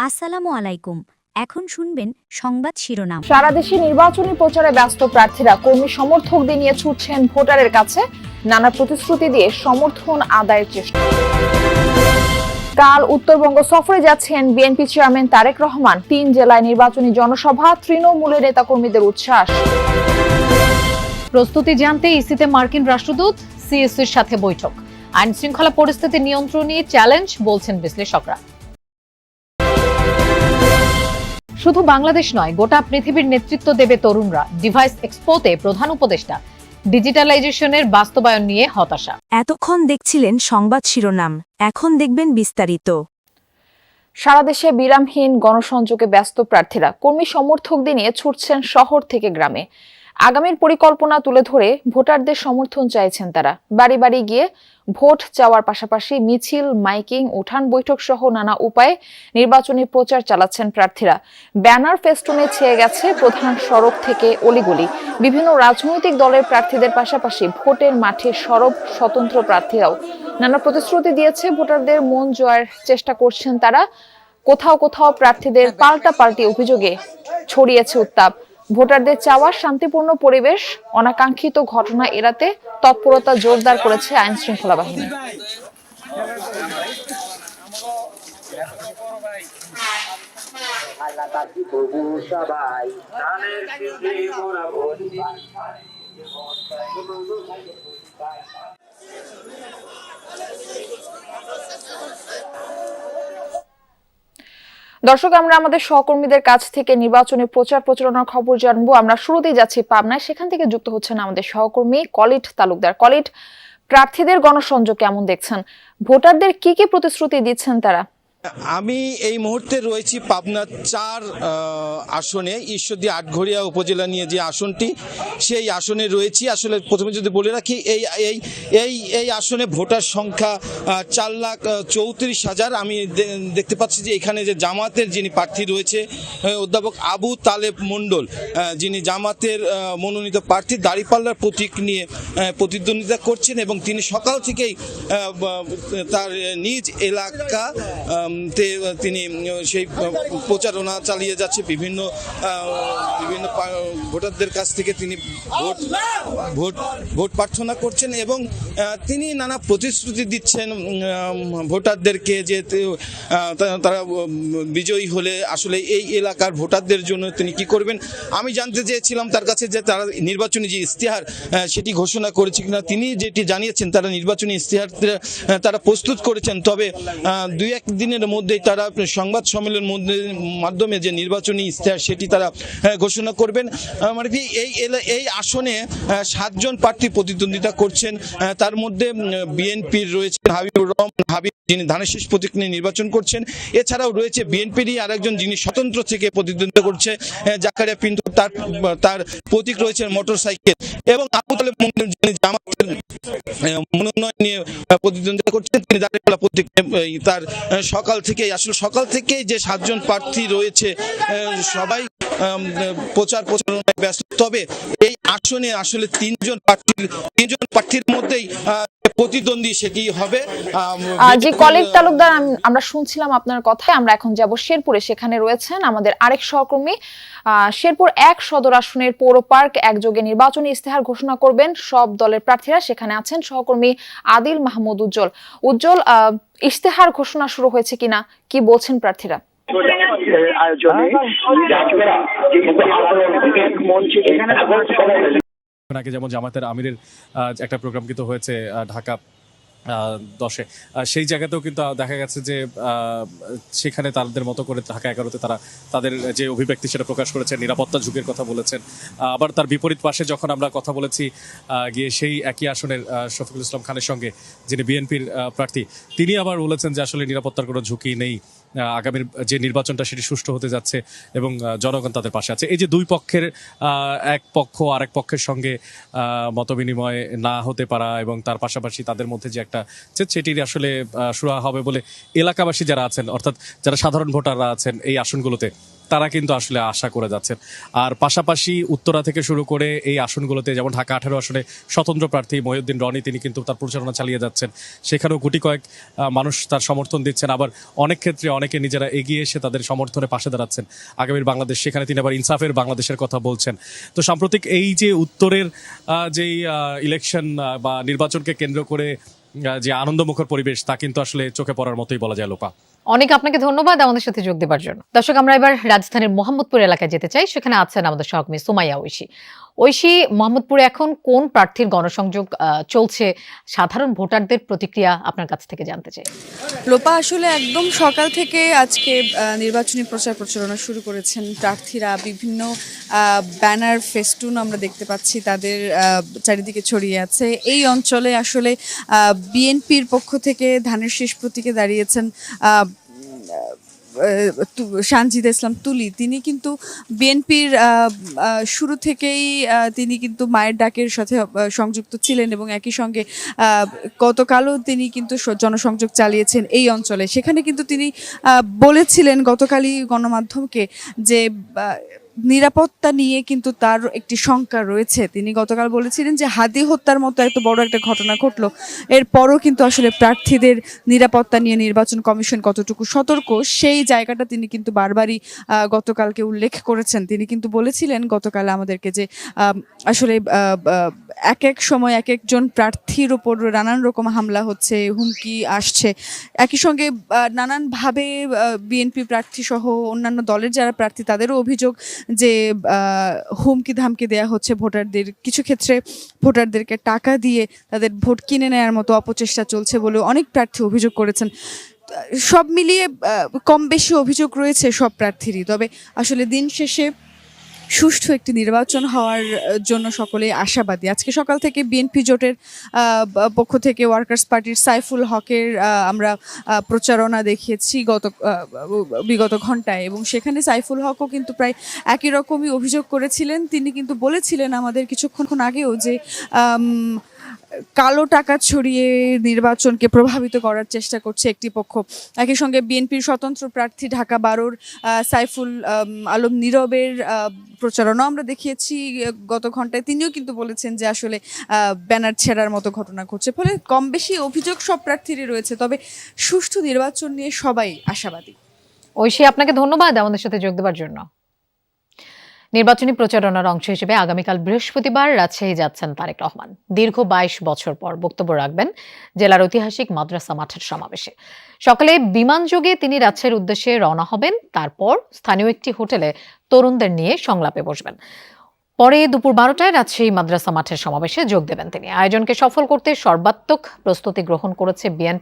আসসালামু আলাইকুম। এখন শুনবেন সংবাদ শিরোনাম। সারা দেশে নির্বাচনী প্রচারে ব্যস্ত প্রার্থীরা কর্মী সমর্থকদের নিয়ে ছুটছেন ভোটারের কাছে, নানা প্রতিশ্রুতি দিয়ে সমর্থন আদায়ের চেষ্টা। কাল উত্তরবঙ্গ সফরে যাচ্ছেন বিএনপি চেয়ারম্যান তারেক রহমান। ৩ জেলায় নির্বাচনী জনসভা, তৃণমূলের নেতাকর্মীদের উচ্ছ্বাস। প্রস্তুতি জানতে ইসিতে মার্কিন রাষ্ট্রদূত, সিএসির সাথে বৈঠক। আইন শৃঙ্খলা পরিস্থিতি নিয়ন্ত্রণে চ্যালেঞ্জ বলছেন বিশ্লেষকরা। শুধু বাংলাদেশ নয়, গোটা পৃথিবীর নেতৃত্ব দেবে তরুণরা। ডিভাইস এক্সপোতে প্রধান উপদেষ্টা ডিজিটালাইজেশনের বাস্তবায়ন নিয়ে হতাশা। এতক্ষণ দেখছিলেন সংবাদ শিরোনাম, এখন দেখবেন বিস্তারিত। সারা দেশে বিরামহীন গণসংযোগে ব্যস্ত প্রার্থীরা কর্মী সমর্থকদের নিয়ে ছুটছেন শহর থেকে গ্রামে। আগামীর পরিকল্পনা তুলে ধরে ভোটারদের সমর্থন চাইছেন তারা। বাড়ি বাড়ি গিয়ে ভোট চাওয়ার পাশাপাশি মিছিল, মাইকিং, উঠান বৈঠক সহ নানা উপায়ে নির্বাচনী প্রচার চালাচ্ছেন প্রার্থীরা। ব্যানার ফেস্টুনে ছেয়ে গেছে প্রধান সড়ক থেকে অলিগলি। বিভিন্ন রাজনৈতিক দলের প্রার্থীদের পাশাপাশি ভোটের মাঠে সরব স্বতন্ত্র প্রার্থীরাও নানা প্রতিশ্রুতি দিয়েছে ভোটারদের মন জয়ের চেষ্টা করছেন তারা। কোথাও কোথাও প্রার্থীদের পাল্টাপাল্টি অভিযোগে ছড়িয়েছে উত্তাপ। ভোটারদের চাওয়া শান্তিপূর্ণ পরিবেশ, অনাকাঙ্ক্ষিত ঘটনা এড়াতে তৎপরতা জোরদার করেছে আইন শৃঙ্খলা বাহিনী। দর্শক, আমরা আমাদের সহকর্মীদের কাছ থেকে নির্বাচনী প্রচার প্রচারণার খবর জানবো। আমরা শুরুতেই যাচ্ছি পাবনায়, সেখান থেকে যুক্ত হচ্ছেন আমাদের সহকর্মী কলিট তালুকদার। কলিট, প্রার্থীদের গণসংযোগ কেমন দেখছেন? ভোটারদের কি কি প্রতিশ্রুতি দিচ্ছেন তারা? আমি এই মুহূর্তে রয়েছি পাবনা ৪ আসনে, ঈশ্বরদী আটঘরিয়া উপজেলা নিয়ে যে আসনটি, সেই আসনে রয়েছি। আসলে প্রথমে যদি বলে রাখি, এই আসনে ভোটার সংখ্যা 4,34,000। আমি দেখতে পাচ্ছি যে এখানে যে জামাতের যিনি প্রার্থী রয়েছে অধ্যাপক আবু তালেব মণ্ডল, যিনি জামাতের মনোনীত প্রার্থী, দাঁড়িপাল্লার প্রতীক নিয়ে প্রতিদ্বন্দ্বিতা করছেন এবং তিনি সকাল থেকেই তার নিজ এলাকা তিনি সেই প্রচারণা চালিয়ে যাচ্ছে। বিভিন্ন ভোটারদের কাছ থেকে তিনি ভোট প্রার্থনা করছেন এবং তিনি নানা প্রতিশ্রুতি দিচ্ছেন ভোটারদেরকে যে তারা বিজয়ী হলে আসলে এই এলাকার ভোটারদের জন্য তিনি কি করবেন। আমি জানতে চেয়েছিলাম তার কাছে যে তারা নির্বাচনী যে ইশতেহার সেটি ঘোষণা করেছে কিনা। তিনি যেটি জানিয়েছেন তারা নির্বাচনী ইশতেহার তারা প্রস্তুত করেছেন, তবে 2-1 দিনের মধ্যেই তারা সংবাদ সম্মেলনের মাধ্যমে যে নির্বাচনী ইশতেহার সেটি তারা ঘোষণা করবেন। মানে কি এই আসনে 7 জন প্রার্থী প্রতিদ্বন্দ্বিতা করছেন। তার মধ্যে বিএনপির রয়েছেন হাবিবুর রহমান হাবিব, যিনি ধানের শীষ প্রতীক নিয়ে নির্বাচন করছেন। এছাড়াও রয়েছে বিএনপিরই আরেকজন যিনি স্বতন্ত্র থেকে প্রতিদ্বন্দ্বিতা করছে, জাকারিয়া পিন্টু, তার প্রতীক রয়েছে মোটরসাইকেল। এবং আবু তালেব মণ্ডল, যিনি জামাতের মনোনয়ন নিয়ে প্রতিদ্বন্দ্বিতা করছেন, তিনি দাঁড়িপাল্লা প্রতীক। তার সকাল থেকেই যে 7 জন প্রার্থী রয়েছে সবাই প্রচারণায় ব্যস্ত। তবে এই আসনে আসলে 3 জন প্রার্থীর মধ্যেই প্রতিদ্বন্দ্বী সেটি হবে। যে কলিট তালুকদার, আমরা শুনছিলাম আপনার কথায়। আমরা এখন যাব শেরপুরে, সেখানে রয়েছেন আমাদের আরেক সহকর্মী। শেরপুর 1 সদর আসনের পৌর পার্ক একযোগে নির্বাচনী ইশতেহার ঘোষণা করবেন সব দলের প্রার্থীরা। সেখানে আছেন সহকর্মী আদিল মাহমুদ উজ্জ্বল। উজ্জ্বল, ইশতেহার ঘোষণা শুরু হয়েছে কিনা, কি বলছেন প্রার্থীরা? আগে যেমন জামাতের আমিরের একটা প্রোগ্রাম কিন্তু হয়েছে ঢাকা 10-এ, সেই জায়গাতেও কিন্তু দেখা গেছে যে সেখানে তাদের মতো করে ঢাকা 11-তে তারা তাদের যে অভিব্যক্তি সেটা প্রকাশ করেছেন, নিরাপত্তা ঝুঁকির কথা বলেছেন। আবার তার বিপরীত পাশে যখন আমরা কথা বলেছি গিয়ে সেই একই আসনের শফিকুল ইসলাম খানের সঙ্গে, যিনি বিএনপির প্রার্থী, তিনি আবার বলেছেন যে আসলে নিরাপত্তার কোনো ঝুঁকি নেই, আগামীর যে নির্বাচনটা সেটি সুষ্ঠু হতে যাচ্ছে এবং জনগণ তাদের পাশে আছে। এই যে দুই পক্ষের এক পক্ষ আরেক পক্ষের সঙ্গে মতবিনিময় না হতে পারা এবং তার পাশাপাশি তাদের মধ্যে যে একটা একটা সেটির আসলে শুরু হবে বলে এলাকাবাসী যারা আছেন, অর্থাৎ যারা সাধারণ ভোটাররা আছেন এই আসনগুলোতে, তারা কিন্তু আসলে আশা করে যাচ্ছেন। আর পাশাপাশি উত্তরা থেকে শুরু করে এই আসনগুলোতে, যেমন ঢাকা 18 আসনে স্বতন্ত্র প্রার্থী মহিউদ্দিন রনি, তিনি কিন্তু তার প্রচারণা চালিয়ে যাচ্ছেন। সেখানেও গুটি কয়েক মানুষ তার সমর্থন দিচ্ছেন। আবার অনেক ক্ষেত্রে অনেকে নিজেরা এগিয়ে এসে তাদের সমর্থনে পাশে দাঁড়াচ্ছেন। আগামীর বাংলাদেশ, সেখানে তিনি আবার ইনসাফের বাংলাদেশের কথা বলছেন। তো সাম্প্রতিক এই যে উত্তরের যেই ইলেকশন বা নির্বাচনকে কেন্দ্র করে যে আনন্দমুখর পরিবেশ, তা কিন্তু আসলে চোখে পড়ার মতোই বলা যায়। লোপা, অনেক আপনাকে ধন্যবাদ আমাদের সাথে যোগ দেওয়ার জন্য। দর্শক, আমরা এবার রাজধানীর মোহাম্মদপুর এলাকায় যেতে চাই। সেখানে আছেন আমাদের সহকর্মী সুমাইয়া ঐশী। ঐশী, মোহাম্মদপুরে এখন কোন প্রার্থীর গণসংযোগ চলছে? সাধারণ ভোটারদের প্রতিক্রিয়া আপনার কাছ থেকে জানতে চাই। লোপা, আসলে একদম সকাল থেকে আজকে নির্বাচনী প্রচারণা শুরু করেছেন প্রার্থীরা। বিভিন্ন ব্যানার, ফেস্টুন আমরা দেখতে পাচ্ছি তাদের চারিদিকে ছড়িয়ে আছে। এই অঞ্চলে আসলে বিএনপির পক্ষ থেকে ধানের শীষ প্রতীকে দাঁড়িয়েছেন সানজিদা ইসলাম তুলি। তিনি কিন্তু বিএনপির শুরু থেকেই তিনি কিন্তু মায়ের ডাকের সাথে সংযুক্ত ছিলেন এবং একই সঙ্গে গতকালও তিনি কিন্তু জনসংযোগ চালিয়েছেন এই অঞ্চলে। সেখানে কিন্তু তিনি বলেছিলেন গতকালই গণমাধ্যমকে যে নিরাপত্তা নিয়ে কিন্তু তার একটি শঙ্কা রয়েছে। তিনি গতকাল বলেছিলেন যে হাদি হত্যার মতো এত বড় একটা ঘটনা ঘটলো, এরপরও কিন্তু আসলে প্রার্থীদের নিরাপত্তা নিয়ে নির্বাচন কমিশন কতটুকু সতর্ক, সেই জায়গাটা তিনি কিন্তু বারবারই গতকালকে উল্লেখ করেছেন। তিনি কিন্তু বলেছিলেন গতকাল আমাদেরকে যে আসলে এক এক সময় এক একজন প্রার্থীর ওপর নানান রকম হামলা হচ্ছে, হুমকি আসছে। একই সঙ্গে নানানভাবে বিএনপি প্রার্থী সহ অন্যান্য দলের যারা প্রার্থী তাদেরও অভিযোগ যে হুমকি ধামকি দেয়া হচ্ছে ভোটারদের। কিছু ক্ষেত্রে ভোটারদেরকে টাকা দিয়ে তাদের ভোট কিনে নেওয়ার মতো অপচেষ্টা চলছে বলে অনেক প্রার্থী অভিযোগ করেছেন। সব মিলিয়ে কম বেশি অভিযোগ রয়েছে সব প্রার্থীরই। তবে আসলে দিন শেষে সুষ্ঠু একটি নির্বাচন হওয়ার জন্য সকলেই আশাবাদী। আজকে সকাল থেকে বিএনপি জোটের পক্ষ থেকে ওয়ার্কার্স পার্টির সাইফুল হকের আমরা প্রচারণা দেখিয়েছি বিগত ঘন্টায়, এবং সেখানে সাইফুল হকও কিন্তু প্রায় একই রকমই অভিযোগ করেছিলেন। তিনি কিন্তু বলেছিলেন আমাদের কিছুক্ষণ আগেও যে কালো টাকা ছড়িয়ে নির্বাচনকে প্রভাবিত করার চেষ্টা করছে একটি পক্ষ। একই সঙ্গে বিএনপির স্বতন্ত্র প্রার্থী ঢাকা 12-র সাইফুল আলম নীরবের প্রচারণা আমরা দেখিয়েছি গত ঘন্টায়। তিনিও কিন্তু বলেছেন যে আসলে ব্যানার ছেঁড়ার মতো ঘটনা ঘটছে। ফলে কম বেশি অভিযোগ সব প্রার্থীরই রয়েছে, তবে সুষ্ঠু নির্বাচন নিয়ে সবাই আশাবাদী। ঐশী, আপনাকে ধন্যবাদ আমাদের সাথে যোগ দেওয়ার জন্য। নির্বাচনী প্রচারণার অংশ হিসেবে আগামীকাল বৃহস্পতিবার রাজশাহী যাচ্ছেন তারেক রহমান। দীর্ঘ 22 বছর পর বক্তব্য রাখবেন জেলার ঐতিহাসিক মাদ্রাসা মাঠের সমাবেশে। সকালে বিমানযোগে তিনি রাজশাহীর উদ্দেশ্যে রওনা হবেন। তারপর স্থানীয় একটি হোটেলে তরুণদের নিয়ে সংলাপে বসবেন। পরে দুপুর 12টায় রাজশাহী মাদ্রাসা মাঠের সমাবেশে যোগ দেবেন তিনি। আয়োজনকে সফল করতে সর্বাত্মক প্রস্তুতি গ্রহণ করেছে বিএনপি।